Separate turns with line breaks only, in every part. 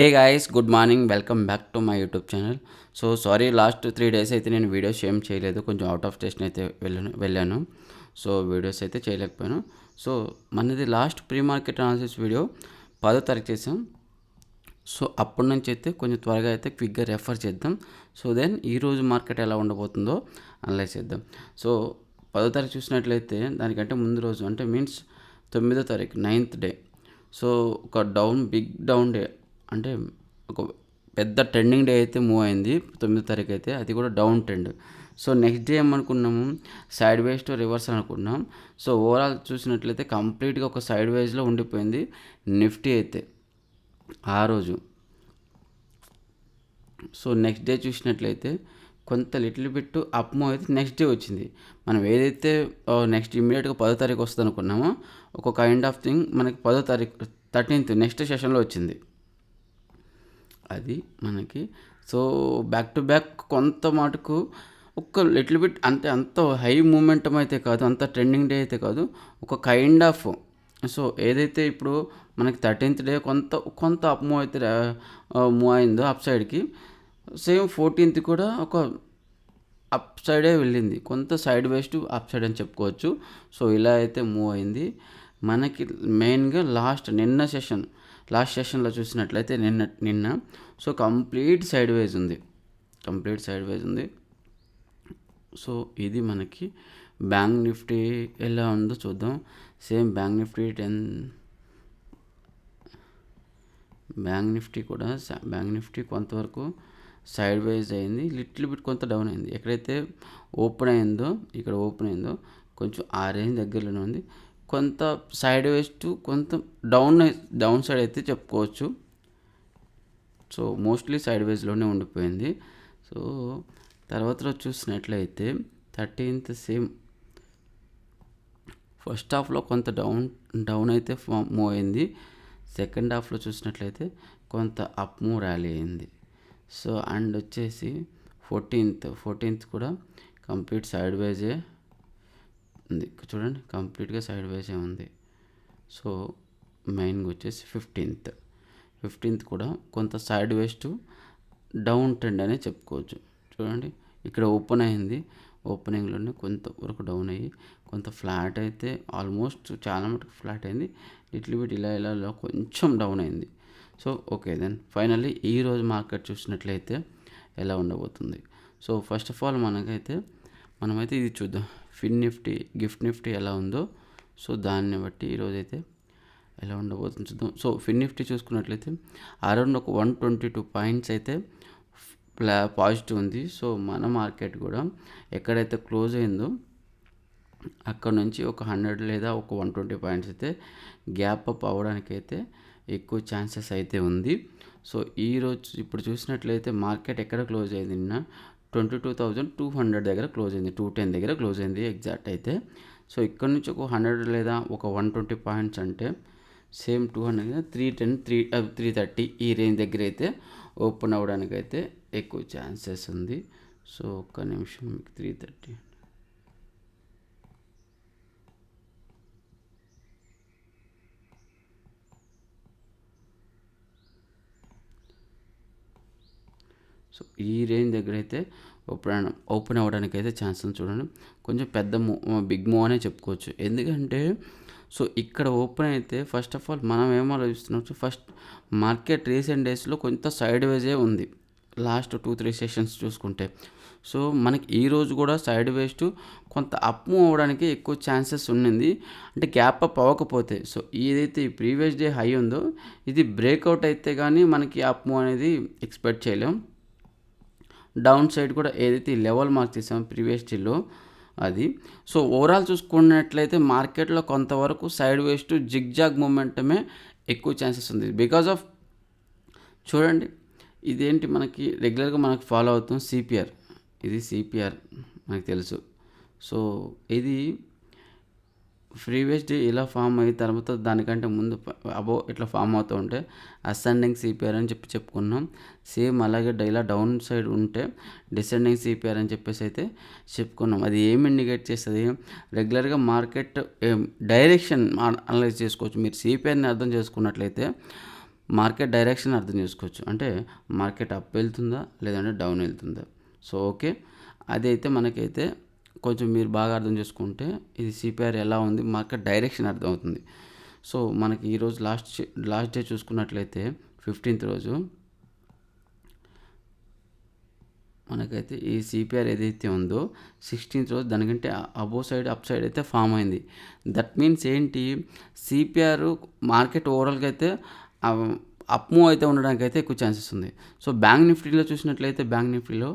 Hey guys, good morning. Welcome back to my YouTube channel. So sorry, last 3 days అయితే నేను videos ఏం చేయలేదు. కొంచెం అవుట్ ఆఫ్ స్టేషన్ అయితే వెళ్ళాను. సో వీడియోస్ అయితే చేయలేకపోయాను. సో మనది last pre market analysis video 10వ తారీఖు చేసాం. సో అప్పటి నుంచి అయితే కొంచెం త్వరగా అయితే క్విక్గా రెఫర్ చేద్దాం. సో దెన్ ఈరోజు మార్కెట్ ఎలా ఉండబోతుందో అనలైజ్ చేద్దాం. సో 10వ తారీఖు చూసినట్లయితే దానికంటే ముందు రోజు అంటే మీన్స్ 9వ తారీఖు 9th డే. సో ఒక బిగ్ డౌన్ డే, అంటే ఒక పెద్ద ట్రెండింగ్ డే అయితే మూవ్ అయింది 9వ తారీఖు అయితే. అది కూడా down trend. So next day ఏమనుకున్నాము, సైడ్ వేస్ టు రివర్స్ అనుకున్నాం. సో ఓవరాల్ చూసినట్లయితే కంప్లీట్గా ఒక సైడ్ వేస్లో ఉండిపోయింది నిఫ్టీ అయితే ఆ రోజు. సో నెక్స్ట్ డే చూసినట్లయితే కొంత లిటిల్ బిట్ అప్ మూవ్ అయితే నెక్స్ట్ డే వచ్చింది. మనం ఏదైతే నెక్స్ట్ ఇమ్మీడియట్గా 10వ తారీఖు వస్తుంది అనుకున్నామో ఒక కైండ్ ఆఫ్ థింగ్ మనకి 10వ తారీఖు 13th నెక్స్ట్ సెషన్లో వచ్చింది అది మనకి. సో బ్యాక్ టు బ్యాక్ కొంత మటుకు ఒక లిటిల్ బిట్, అంటే అంత హై మూమెంటం అయితే కాదు, అంత ట్రెండింగ్ డే అయితే కాదు, ఒక కైండ్ ఆఫ్. సో ఏదైతే ఇప్పుడు మనకి 13th డే కొంత కొంత అప్ మూవ్ అయితే మూవ్ అయిందో అప్ సైడ్కి, సేమ్ 14th కూడా ఒక అప్ సైడే వెళ్ళింది, కొంత సైడ్ వేస్ట్ అప్ సైడ్ అని చెప్పుకోవచ్చు. సో ఇలా అయితే మూవ్ అయింది మనకి. మెయిన్గా లాస్ట్ సెషన్లో చూసినట్లయితే నిన్న సో కంప్లీట్ సైడ్ వేజ్ ఉంది. సో ఇది మనకి బ్యాంక్ నిఫ్టీ ఎలా ఉందో చూద్దాం. సేమ్ బ్యాంక్ నిఫ్టీ కొంతవరకు సైడ్ వైజ్ అయింది, లిటిల్ బిట్ కొంత డౌన్ అయింది. ఎక్కడైతే ఇక్కడ ఓపెన్ అయిందో కొంచెం ఆ రేంజ్ దగ్గరలోనే ఉంది. కొంత సైడ్ వేస్ టు కొంత డౌన్ సైడ్ అయితే చెప్పుకోవచ్చు. సో మోస్ట్లీ సైడ్ వేస్లోనే ఉండిపోయింది. సో తర్వాత చూసినట్లయితే 13th సేమ్ ఫస్ట్ హాఫ్లో కొంత డౌన్ అయితే మూవ్ అయింది. సెకండ్ హాఫ్లో చూసినట్లయితే కొంత అప్ మూవ్ ర్యాలీ అయింది. సో అండ్ వచ్చేసి 14th కూడా కంప్లీట్ సైడ్ వేజే ఉంది. చూడండి, కంప్లీట్గా సైడ్ వేజే ఉంది. సో మెయిన్గా వచ్చేసి 15th కూడా కొంత సైడ్ వేస్ట్ డౌన్ ట్రెండ్ అనే చెప్పుకోవచ్చు. చూడండి, ఇక్కడ ఓపెన్ అయింది, ఓపెనింగ్లోనే కొంతవరకు డౌన్ అయ్యి కొంత ఫ్లాట్ అయితే ఆల్మోస్ట్ చాలా మటుకు ఫ్లాట్ అయింది. లిటిల్ బిట్ ఇలా కొంచెం డౌన్ అయింది. సో ఓకే, దెన్ ఫైనల్లీ ఈరోజు మార్కెట్ చూసినట్లయితే ఎలా ఉండబోతుంది. సో ఫస్ట్ ఆఫ్ ఆల్ మనమైతే ఇది చూద్దాం, గిఫ్ట్ నిఫ్టీ ఎలా ఉందో. సో దాన్ని బట్టి ఈరోజైతే ఎలా ఉండబోతుంది చూద్దాం. సో నిఫ్టీ చూసుకున్నట్లయితే అరౌండ్ ఒక 122 పాయింట్స్ అయితే పాజిటివ్ ఉంది. సో మన మార్కెట్ కూడా ఎక్కడైతే క్లోజ్ అయిందో అక్కడ నుంచి ఒక 100 లేదా ఒక 120 పాయింట్స్ అయితే గ్యాప్ అప్ అవ్వడానికి అయితే ఎక్కువ ఛాన్సెస్ అయితే ఉంది. సో ఈరోజు ఇప్పుడు చూసినట్లయితే మార్కెట్ ఎక్కడ క్లోజ్ అయింది, నిన్న 22,200 దగ్గర క్లోజ్ అయింది, 210 దగ్గర క్లోజ్ అయింది ఎగ్జాక్ట్ అయితే. సో ఇక్కడ నుంచి ఒక 100 లేదా ఒక 120 పాయింట్స్ అంటే సేమ్ 200 310 330 ఈ రేంజ్ దగ్గర అయితే ఓపెన్ అవ్వడానికి అయితే ఎక్కువ ఛాన్సెస్ ఉంది. సో ఒక్క నిమిషం, మీకు 330 సో ఈ రేంజ్ దగ్గర అయితే ఓపెన్ అవ్వడానికి అయితే ఛాన్స్ ఉంది. చూడండి, కొంచెం పెద్ద బిగ్ మూవ్ అనే చెప్పుకోవచ్చు. ఎందుకంటే సో ఇక్కడ ఓపెన్ అయితే ఫస్ట్ ఆఫ్ ఆల్ మనం ఏం ఆలోచిస్తున్నాం, ఫస్ట్ మార్కెట్ రీసెంట్ డేస్లో కొంత సైడ్ వేజే ఉంది లాస్ట్ 2-3 సెషన్స్ చూసుకుంటే. సో మనకి ఈరోజు కూడా సైడ్ వేస్ టు కొంత అప్ మూవ్ అవ్వడానికి ఎక్కువ ఛాన్సెస్ ఉన్నింది, అంటే గ్యాప్ అప్ అవ్వకపోతే. సో ఏదైతే ఈ ప్రీవియస్ డే హై ఉందో ఇది బ్రేక్అవుట్ అయితే కానీ మనకి అప్ మూవ్ అనేది ఎక్స్పెక్ట్ చేయలేం. డౌన్ సైడ్ కూడా ఏదైతే ఈ లెవెల్ మార్క్ చేసామో ప్రీవియస్ డేలో అది. సో ఓవరాల్ చూసుకున్నట్లయితే మార్కెట్లో కొంతవరకు సైడ్ వేస్ టు జిగ్జాగ్ మూమెంటమే ఎక్కువ ఛాన్సెస్ ఉంది. బికాజ్ ఆఫ్ చూడండి, ఇదేంటి మనకి రెగ్యులర్గా మనకు ఫాలో అవుతాం సిపిఆర్. ఇది సిపిఆర్ మనకు తెలుసు. సో ఇది ప్రీవియస్ డే ఇలా ఫామ్ అయిన తర్వాత దానికంటే ముందు ఇట్లా ఫామ్ అవుతూ ఉంటే అసెండింగ్ సిపిఆర్ అని చెప్పుకున్నాం. సేమ్ అలాగే ఇలా డౌన్ సైడ్ ఉంటే డిసెండింగ్ సిపిఆర్ అని చెప్పేసి అయితే చెప్పుకున్నాం. అది ఏమి ఇండికేట్ చేస్తుంది, రెగ్యులర్గా మార్కెట్ డైరెక్షన్ అనలైజ్ చేసుకోవచ్చు. మీరు సిపిఆర్ని అర్థం చేసుకున్నట్లయితే మార్కెట్ డైరెక్షన్ అర్థం చేసుకోవచ్చు. అంటే మార్కెట్ అప్ వెళ్తుందా లేదంటే డౌన్ వెళ్తుందా. సో ఓకే, అదైతే మనకైతే కొంచెం మీరు బాగా అర్థం చేసుకుంటే ఇది సిపిఆర్ ఎలా ఉంది, మార్కెట్ డైరెక్షన్ అర్థమవుతుంది. సో మనకి ఈరోజు లాస్ట్ డే చూసుకున్నట్లయితే 15th రోజు మనకైతే ఈ సిపిఆర్ ఏదైతే ఉందో 16th రోజు దానికంటే అబోవ్ సైడ్ అప్ సైడ్ అయితే ఫామ్ అయింది. దట్ మీన్స్ ఏంటి, సిపిఆర్ మార్కెట్ ఓవరాల్గా అయితే అప్ మూవ్ అయితే ఉండడానికి అయితే ఎక్కువ ఛాన్సెస్ ఉంది. సో బ్యాంక్ నిఫ్టీలో చూసినట్లయితే బ్యాంక్ నిఫ్టీలో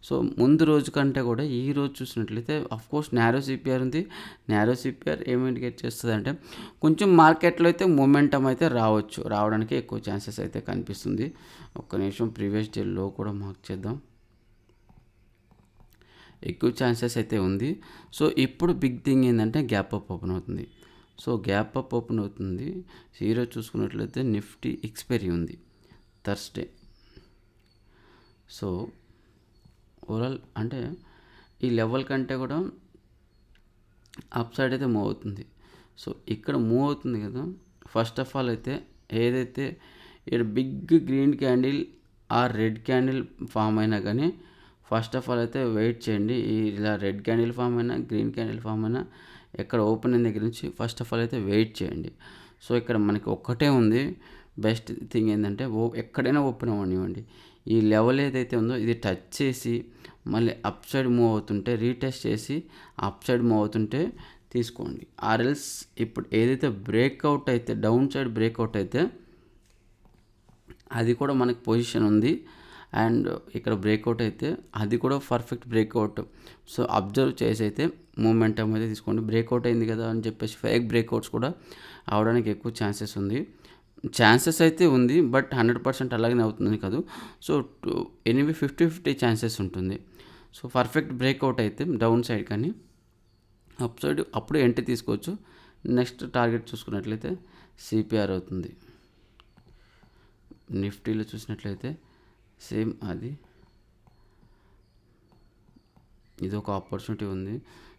సో ముందు రోజు కంటే కూడా ఈ రోజు చూసినట్లయితే కోర్స్ నేరో సిపిఆర్ ఉంది. నేరో సిపిఆర్ ఏమి ఇండికేట్ చేస్తుంది అంటే కొంచెం మార్కెట్లో అయితే మొమెంటం అయితే రావడానికి ఎక్కువ ఛాన్సెస్ అయితే కనిపిస్తుంది. ఒక్క నిమిషం ప్రీవియస్ డే లో కూడా మార్క్ చేద్దాం. ఎక్కువ ఛాన్సెస్ అయితే ఉంది. సో ఇప్పుడు బిగ్ థింగ్ ఏంటంటే గ్యాప్ అప్ ఓపెన్ అవుతుంది. సో గ్యాప్ అప్ ఓపెన్ అవుతుంది. ఈరోజు చూసుకున్నట్లయితే నిఫ్టీ ఎక్స్పైరీ ఉంది థర్స్డే. సో ఓవరాల్ అంటే ఈ లెవెల్ కంటే కూడా అప్ సైడ్ అయితే మూవ్ అవుతుంది. సో ఇక్కడ మూవ్ అవుతుంది కదా, ఫస్ట్ ఆఫ్ ఆల్ అయితే ఏదైతే ఇక్కడ big green candle or red candle form అయినా కానీ ఫస్ట్ ఆఫ్ ఆల్ అయితే వెయిట్ చేయండి. ఇలా రెడ్ క్యాండిల్ ఫామ్ అయినా గ్రీన్ క్యాండిల్ ఫామ్ అయినా ఎక్కడ ఓపెన్ అయిన దగ్గర నుంచి ఫస్ట్ ఆఫ్ ఆల్ అయితే వెయిట్ చేయండి. సో ఇక్కడ మనకి ఒక్కటే ఉంది, బెస్ట్ థింగ్ ఏంటంటే ఎక్కడైనా ఓపెన్ అవ్వనివ్వండి. ఈ లెవెల్ ఏదైతే ఉందో ఇది టచ్ చేసి మళ్ళీ అప్ సైడ్ మూవ్ అవుతుంటే రీటెస్ట్ చేసి అప్ సైడ్ మూవ్ అవుతుంటే తీసుకోండి. ఆర్ఎల్స్ ఇప్పుడు ఏదైతే బ్రేక్అవుట్ అయితే డౌన్ సైడ్ బ్రేక్అవుట్ అయితే అది కూడా మనకి పొజిషన్ ఉంది. అండ్ ఇక్కడ బ్రేక్అవుట్ అయితే అది కూడా పర్ఫెక్ట్ బ్రేక్అవుట్. సో అబ్జర్వ్ చేసి అయితే మూమెంటం అయితే తీసుకోండి. బ్రేక్అవుట్ అయింది కదా అని చెప్పేసి ఫేక్ బ్రేక్అవుట్స్ కూడా అవడానికి ఎక్కువ ఛాన్సెస్ అయితే ఉంది. బట్ 100% అలాగనే అవుతుందని కాదు. సో ఎనీవే 50-50 ఛాన్సెస్ ఉంటుంది. సో పర్ఫెక్ట్ బ్రేక్అవుట్ అయితే డౌన్ సైడ్ కానీ అప్ సైడ్ అప్పుడు ఎంట్రీ తీసుకోవచ్చు. నెక్స్ట్ టార్గెట్ చూసుకున్నట్లయితే సిపిఆర్ అవుతుంది. నిఫ్టీలో చూసినట్లయితే సేమ్ ఇది ఒక ఆపర్చునిటీ ఉంది.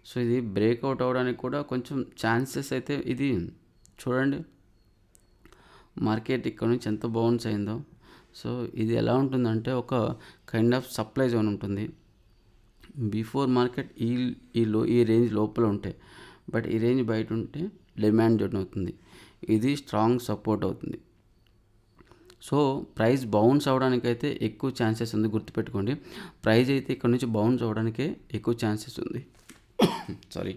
సో ఇది బ్రేక్అవుట్ అవ్వడానికి కూడా కొంచెం ఛాన్సెస్ అయితే ఇది చూడండి. మార్కెట్ ఇక్కడ నుంచి ఎంత బౌన్స్ అయిందో. సో ఇది ఎలా ఉంటుందంటే ఒక కైండ్ ఆఫ్ సప్లై జోన్ ఉంటుంది. బిఫోర్ మార్కెట్ ఈ రేంజ్ లోపల ఉంటాయి, బట్ ఈ రేంజ్ బయట ఉంటే డిమాండ్ జోన్ అవుతుంది. ఇది స్ట్రాంగ్ సపోర్ట్ అవుతుంది. సో ప్రైస్ బౌన్స్ అవ్వడానికి అయితే ఎక్కువ ఛాన్సెస్ ఉంది, గుర్తుపెట్టుకోండి. ప్రైస్ అయితే ఇక్కడ నుంచి బౌన్స్ అవ్వడానికే ఎక్కువ ఛాన్సెస్ ఉంది. సారీ.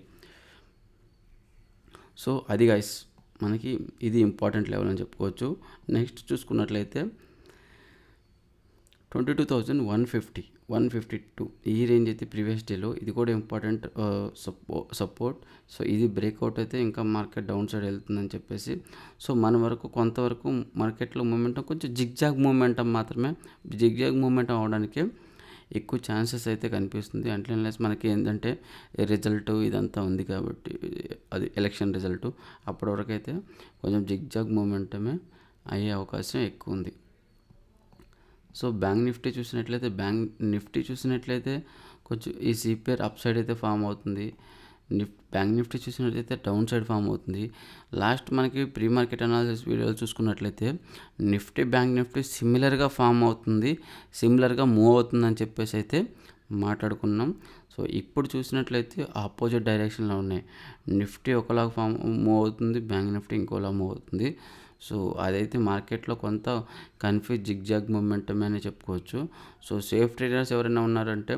సో అది గైస్ మనకి ఇది ఇంపార్టెంట్ లెవెల్ అని చెప్పుకోవచ్చు. నెక్స్ట్ చూసుకున్నట్లయితే 22,152 ఈ రేంజ్ అయితే ప్రీవియస్ డేలో ఇది కూడా ఇంపార్టెంట్ సపోర్ట్. సో ఇది బ్రేక్అవుట్ అయితే ఇంకా మార్కెట్ డౌన్ సైడ్ వెళ్తుందని చెప్పేసి. సో మన వరకు కొంతవరకు మార్కెట్లో మూమెంటం కొంచెం జిగ్జాగ్ మూమెంటం మాత్రమే. జిగ్జాగ్ మూమెంటం అవడానికి ఎక్కువ ఛాన్సెస్ అయితే కనిపిస్తుంది. అన్లెస్ మనకి ఏంటంటే రిజల్ట్ ఇదంతా ఉంది కాబట్టి అది ఎలక్షన్ రిజల్ట్ అప్పటి వరకు అయితే కొంచెం జిగ్జాగ్ మూమెంటమే అయ్యే అవకాశం ఎక్కువ ఉంది. సో బ్యాంక్ నిఫ్టీ చూసినట్లయితే కొంచెం ఈ సిపిఆర్ అప్ సైడ్ అయితే ఫామ్ అవుతుంది. బ్యాంక్ నిఫ్టీ చూసినట్లయితే డౌన్ సైడ్ ఫామ్ అవుతుంది. లాస్ట్ మనకి ప్రీ మార్కెట్ అనాలిసిస్ వీడియోలు చూసుకున్నట్లయితే బ్యాంక్ నిఫ్టీ సిమిలర్గా ఫామ్ అవుతుంది, సిమిలర్గా మూవ్ అవుతుందని చెప్పేసి అయితే మాట్లాడుకున్నాం. సో ఇప్పుడు చూసినట్లయితే ఆపోజిట్ డైరెక్షన్లో ఉన్నాయి. నిఫ్టీ ఒకలాగా మూవ్ అవుతుంది, బ్యాంక్ నిఫ్టీ ఇంకోలా మూవ్ అవుతుంది. సో అదైతే మార్కెట్లో కొంత కన్ఫ్యూజ్ జిగ్జాగ్ మూమెంటమే అని చెప్పుకోవచ్చు. సో సేఫ్ ట్రేడర్స్ ఎవరైనా ఉన్నారంటే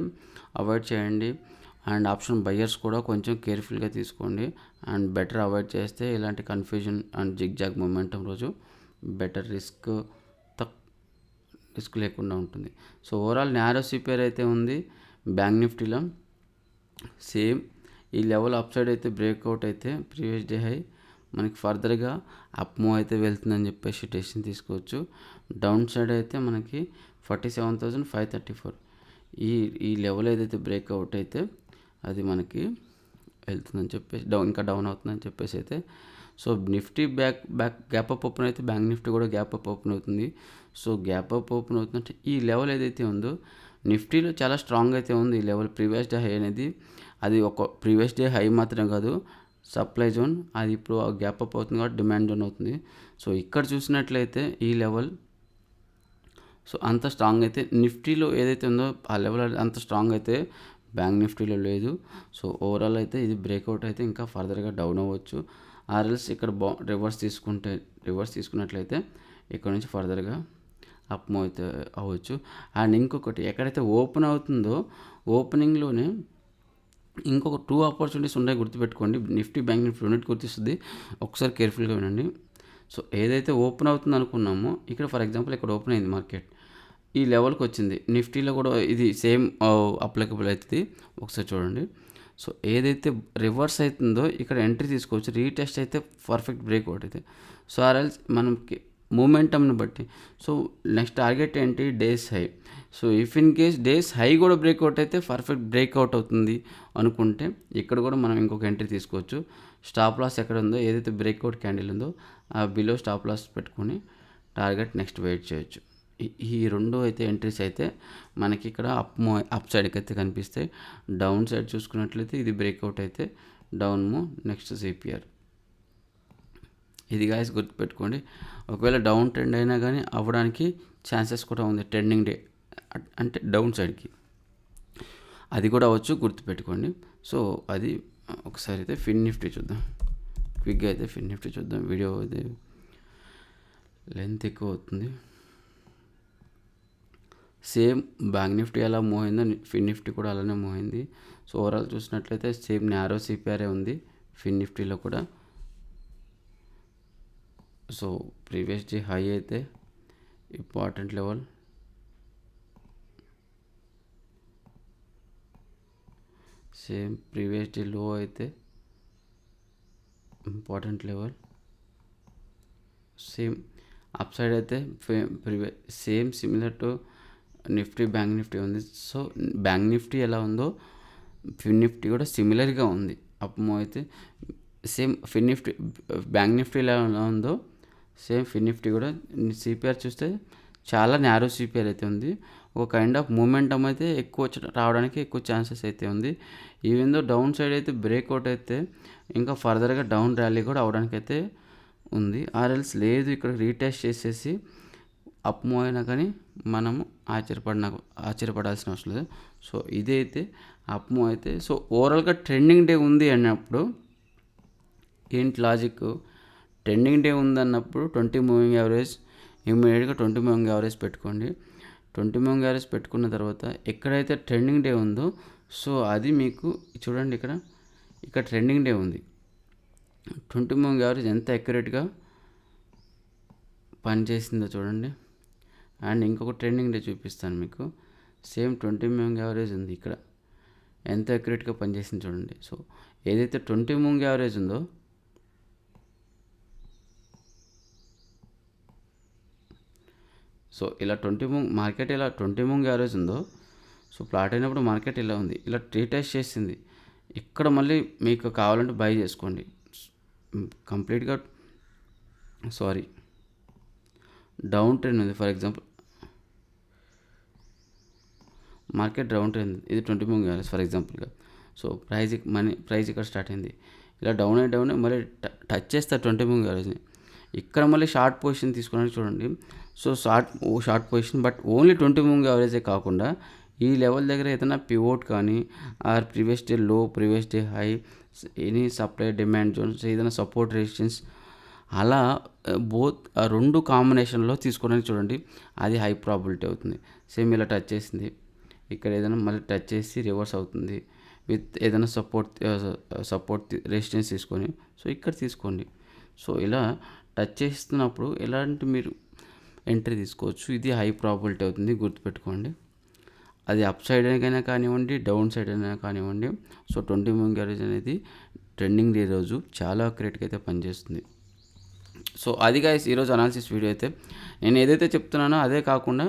అవాయిడ్ చేయండి. అండ్ ఆప్షన్ బయ్యర్స్ కూడా కొంచెం కేర్ఫుల్గా తీసుకోండి. అండ్ బెటర్ అవాయిడ్ చేస్తే ఇలాంటి కన్ఫ్యూజన్ అండ్ జిగ్జాగ్ మూమెంటం రోజు బెటర్ రిస్క్ లేకుండా ఉంటుంది. సో ఓవరాల్ నేరో సిపిఆర్ అయితే ఉంది బ్యాంక్ నిఫ్టీలో. సేమ్ ఈ లెవెల్ అప్ సైడ్ అయితే బ్రేక్అవుట్ అయితే ప్రీవియస్ డే హై మనకి ఫర్దర్గా అప్ మూవ్ అయితే వెళ్తుందని చెప్పేసి డెసిషన్ తీసుకోవచ్చు. డౌన్ సైడ్ అయితే మనకి 47,534 ఈ లెవెల్ ఏదైతే బ్రేక్అవుట్ అయితే అది మనకి వెళ్తుందని చెప్పేసి ఇంకా డౌన్ అవుతుందని చెప్పేసి అయితే. So Nifty gap up open అయితే బ్యాంక్ నిఫ్టీ కూడా గ్యాప్ అప్ ఓపెన్ అవుతుంది. సో గ్యాప్ అప్ ఓపెన్ అవుతుందంటే ఈ లెవెల్ ఏదైతే ఉందో నిఫ్టీలో చాలా స్ట్రాంగ్ అయితే ఉంది. ఈ లెవెల్ ప్రీవియస్ డే హై అనేది అది ఒక ప్రీవియస్ డే హై మాత్రమే కాదు, సప్లై జోన్. అది ఇప్పుడు గ్యాప్ అప్ అవుతుంది కాబట్టి డిమాండ్ జోన్ అవుతుంది. సో ఇక్కడ చూసినట్లయితే ఈ లెవెల్ సో అంత స్ట్రాంగ్ అయితే నిఫ్టీలో ఏదైతే ఉందో ఆ లెవెల్ అంత స్ట్రాంగ్ అయితే బ్యాంక్ నిఫ్టీలో లేదు. సో ఓవరాల్ అయితే ఇది బ్రేక్అవుట్ అయితే ఇంకా ఫర్దర్గా డౌన్ అవ్వచ్చు. ఆర్ఎల్స్ ఇక్కడ రివర్స్ తీసుకున్నట్లయితే ఇక్కడ నుంచి ఫర్దర్గా అప్ మూవ్ అయితే అవ్వచ్చు. అండ్ ఇంకొకటి ఎక్కడైతే ఓపెన్ అవుతుందో ఓపెనింగ్లోనే ఇంకొక 2 ఆపర్చునిటీస్ ఉన్నాయి, గుర్తుపెట్టుకోండి. నిఫ్టీ బ్యాంక్ నిఫ్టీ రెండింటి గుర్తిస్తుంది, ఒకసారి కేర్ఫుల్గా వినండి. సో ఏదైతే ఓపెన్ అవుతుంది అనుకున్నామో ఇక్కడ ఫర్ ఎగ్జాంపుల్ ఇక్కడ ఓపెన్ అయింది మార్కెట్, ఈ లెవెల్కి వచ్చింది. నిఫ్టీలో కూడా ఇది సేమ్ అప్లికబుల్ అవుతుంది, ఒకసారి చూడండి. సో ఏదైతే రివర్స్ అవుతుందో ఇక్కడ ఎంట్రీ తీసుకోవచ్చు, రీటెస్ట్ అయితే పర్ఫెక్ట్ బ్రేక్అవుట్ అయితే. సో ఆర్ఎల్స్ మనకి మూమెంటమ్ని బట్టి సో నెక్స్ట్ టార్గెట్ ఏంటి, days high. So if in case days high కూడా బ్రేక్అవుట్ అయితే పర్ఫెక్ట్ బ్రేక్అవుట్ అవుతుంది అనుకుంటే ఇక్కడ కూడా మనం ఇంకొక ఎంట్రీ తీసుకోవచ్చు. స్టాప్ లాస్ ఎక్కడ ఉందో, ఏదైతే బ్రేక్అవుట్ క్యాండిల్ ఉందో ఆ బిలో స్టాప్ లాస్ పెట్టుకొని టార్గెట్ నెక్స్ట్ వెయిట్ చేయొచ్చు. ఈ రెండు అయితే ఎంట్రీస్ అయితే మనకి ఇక్కడ అప్ సైడ్కి అయితే కనిపిస్తాయి. డౌన్ సైడ్ చూసుకున్నట్లయితే ఇది బ్రేక్అవుట్ అయితే డౌన్ మూవ్, నెక్స్ట్ సిపిఆర్. ఇది గాయస్ గుర్తుపెట్టుకోండి. ఒకవేళ డౌన్ ట్రెండ్ అయినా కానీ అవ్వడానికి ఛాన్సెస్ కూడా ఉంది, ట్రెండింగ్ డే అంటే డౌన్ సైడ్కి అది కూడా అవ్వచ్చు, గుర్తుపెట్టుకోండి. సో అది ఒకసారి అయితే ఫిన్ నిఫ్టీ చూద్దాం, క్విక్గా అయితే ఫిన్ నిఫ్టీ చూద్దాం. వీడియో అయితే లెంత్ ఎక్కువ అవుతుంది. సేమ్ బ్యాంక్ నిఫ్టీ ఎలా మూవ్ అయిందో ఫిన్ నిఫ్టీ కూడా అలానే మూవ్ అయింది. సో ఓవరాల్ చూసినట్లయితే సేమ్ నారో సిపిఆర్ఏ ఉంది ఫిన్ నిఫ్టీలో కూడా. సో ప్రీవియస్ డే హై అయితే important level, same previous day low అయితే important level, same upside అయితే same similar to Nifty bank Nifty ఉంది. సో బ్యాంక్ నిఫ్టీ ఎలా ఉందో ఫిన్ నిఫ్టీ కూడా సిమిలర్గా ఉంది. అప్ మూవ్ అయితే సేమ్ ఫిన్ నిఫ్టీ బ్యాంక్ నిఫ్టీ ఎలా ఉందో సేమ్ ఫిన్ నిఫ్టీ కూడా. సిపిఆర్ చూస్తే చాలా న్యారో సిపిఆర్ అయితే ఉంది. ఒక కైండ్ ఆఫ్ మూమెంటమ్ అయితే ఎక్కువ రావడానికి ఎక్కువ ఛాన్సెస్ అయితే ఉంది. ఈవెన్ దో డౌన్ సైడ్ అయితే బ్రేక్అవుట్ అయితే ఇంకా ఫర్దర్గా డౌన్ ర్యాలీ కూడా అవడానికి అయితే ఉంది. ఆర్ఎల్స్ లేదు ఇక్కడ రీటెస్ట్ చేసేసి అప్ మూవ్ అయినా కానీ మనము ఆశ్చర్యపడాల్సిన అవసరం లేదు. సో ఇదైతే అప్ మూవ్ అయితే. సో ఓవరాల్గా ట్రెండింగ్ డే ఉంది అన్నప్పుడు ఏంటి లాజిక్, ట్రెండింగ్ డే ఉందన్నప్పుడు 20 మూవింగ్ యావరేజ్ ఇమ్మీడియట్గా 20 మూవింగ్ యావరేజ్ పెట్టుకోండి. 20 మూవింగ్ యావరేజ్ పెట్టుకున్న తర్వాత ఎక్కడైతే ట్రెండింగ్ డే ఉందో సో అది మీకు చూడండి, ఇక్కడ ట్రెండింగ్ డే ఉంది. 20 మూవింగ్ యావరేజ్ ఎంత అక్యురేట్గా పనిచేసిందో చూడండి. అండ్ ఇంకొక ట్రెండింగ్ డే చూపిస్తాను మీకు. సేమ్ 20 మూవింగ్ యావరేజ్ ఉంది, ఇక్కడ ఎంత అక్యురేట్గా పనిచేసింది చూడండి. సో ఏదైతే 20 మూవింగ్ యావరేజ్ ఉందో సో ఇలా 20 మార్కెట్ ఇలా 20 మూవింగ్ యావరేజ్ ఉందో సో ప్లాట్ అయినప్పుడు మార్కెట్ ఇలా ఉంది, ఇలా రీటెస్ట్ చేసింది. ఇక్కడ మళ్ళీ మీకు కావాలంటే బై చేసుకోండి. కంప్లీట్గా డౌన్ ట్రెండ్ ఉంది. For example market down trend, ఇది 20 మూవింగ్ యావరేజ్ ఫర్ ఎగ్జాంపుల్గా. సో ప్రైస్ ఇక్కడ స్టార్ట్ అయింది, ఇలా డౌన్ అయ్యి మళ్ళీ టచ్ చేస్తారు 20 మూవింగ్ యావరేజ్ని. ఇక్కడ మళ్ళీ షార్ట్ పొజిషన్ తీసుకోవడానికి చూడండి. So short position, but only 20 moving యావరేజే కాకుండా ఈ లెవెల్ దగ్గర ఏదైనా పివోట్ కానీ or previous day low, previous day high, any supply demand zones, ఏదైనా సపోర్ట్ రెసిస్టెన్స్, అలా బోత్ రెండు కాంబినేషన్లో తీసుకోవడానికి చూడండి. అది హై ప్రాబిలిటీ అవుతుంది. సేమ్ ఇలా టచ్ చేసింది, ఇక్కడ ఏదైనా మళ్ళీ టచ్ చేసి రివర్స్ అవుతుంది విత్ ఏదైనా సపోర్ట్ రెసిస్టెన్స్ తీసుకొని సో ఇక్కడ తీసుకోండి. సో ఇలా టచ్ చేస్తున్నప్పుడు ఎలాంటి మీరు ఎంట్రీ తీసుకోవచ్చు. ఇది హై ప్రాబిలిటీ అవుతుంది, గుర్తుపెట్టుకోండి. అది అప్ సైడ్ అయినా కానివ్వండి, డౌన్ సైడ్ అయినా కానివ్వండి. సో 20 మూవింగ్ యావరేజ్ అనేది ట్రెండింగ్ డే రోజు చాలా అక్యురేట్గా అయితే పనిచేస్తుంది. సో అది గైస్ ఈరోజు అనాలిసిస్ వీడియో అయితే. నేను ఏదైతే చెప్తున్నానో అదే కాకుండా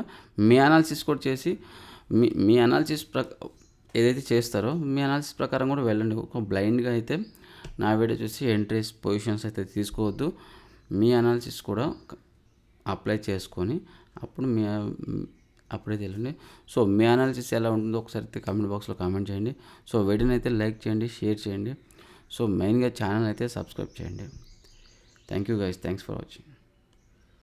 మీ అనాలిసిస్ కూడా చేసి మీ అనాలిసిస్ ఏదైతే చేస్తారో మీ అనాలిసిస్ ప్రకారం కూడా వెళ్ళండి. ఒక బ్లైండ్గా అయితే నా వీడియో చూసి ఎంట్రీస్ పొజిషన్స్ అయితే తీసుకోవద్దు. మీ అనాలిసిస్ కూడా అప్లై చేసుకొని అప్పుడే తెలియండి. సో మీ అనాలిసిస్ ఎలా ఉంటుందో ఒకసారి కామెంట్ బాక్స్లో కామెంట్ చేయండి. సో వీడియోని అయితే లైక్ చేయండి, షేర్ చేయండి. సో మెయిన్గా ఛానల్ అయితే సబ్స్క్రైబ్ చేయండి. Thank you guys, thanks for watching.